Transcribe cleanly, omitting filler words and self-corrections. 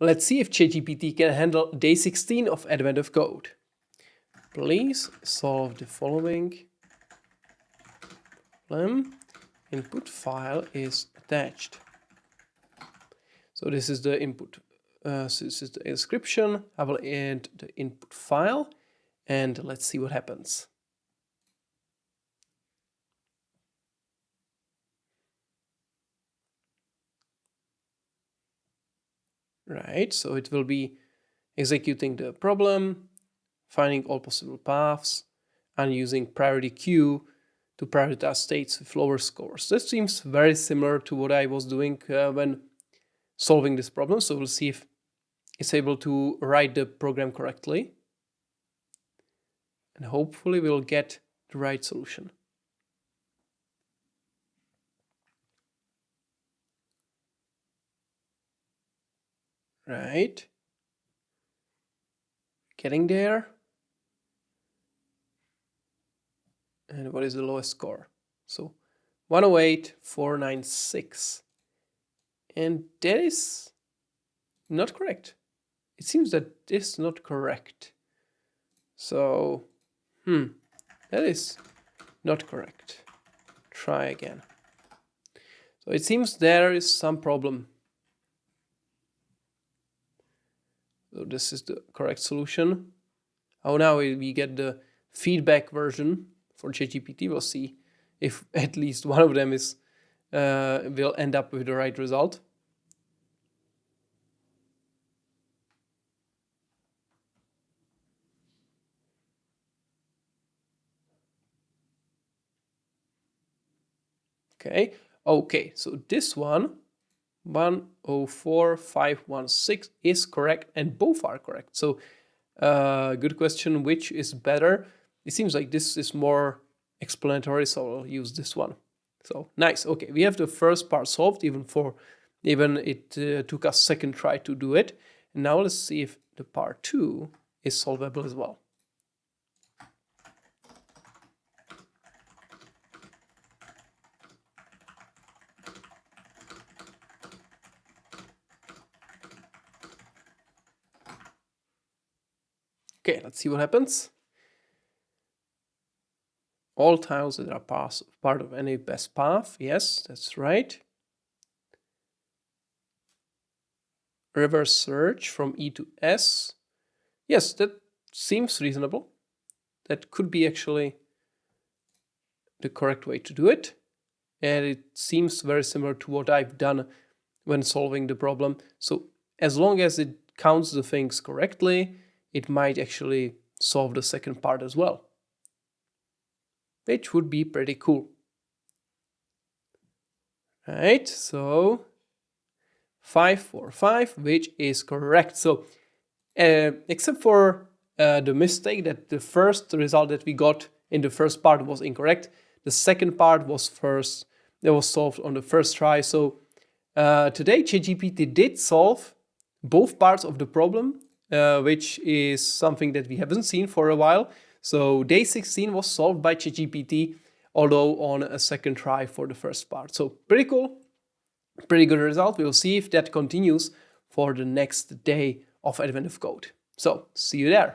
Let's see if ChatGPT can handle day 16 of Advent of Code. Please solve the following problem. Input file is attached. So this is the input. So this is the description. I will add the input file and let's see what happens. Right, so it will be executing the problem, finding all possible paths, and using priority queue to prioritize states with lower scores. This seems very similar to what I was doing when solving this problem. So we'll see if it's able to write the program correctly. And hopefully we'll get the right solution. Right. Getting there. And what is the lowest score? So 108,496. And that is not correct. It seems that this is not correct. So, that is not correct. Try again. So it seems there is some problem. So this is the correct solution. Oh, now we get the feedback version for ChatGPT. We'll see if at least one of them is will end up with the right result. Okay, so this one, 104,516 is correct, and both are correct. So good question, which is better? It seems like this is more explanatory, so I'll use this one. So nice. Okay, we have the first part solved, even it took us second try to do it. And now let's see if the part 2 is solvable as well. Okay, let's see what happens. All tiles that are part of any best path. Yes, that's right. Reverse search from E to S. Yes, that seems reasonable. That could be actually the correct way to do it. And it seems very similar to what I've done when solving the problem. So as long as it counts the things correctly, it might actually solve the second part as well, which would be pretty cool. Right, so 545, which is correct. So except for the mistake that the first result that we got in the first part was incorrect, the second part was solved on the first try. So today ChatGPT did solve both parts of the problem, which is something that we haven't seen for a while. So day 16 was solved by ChatGPT, although on a second try for the first part. So pretty cool, pretty good result. We'll see if that continues for the next day of Advent of Code. So see you there.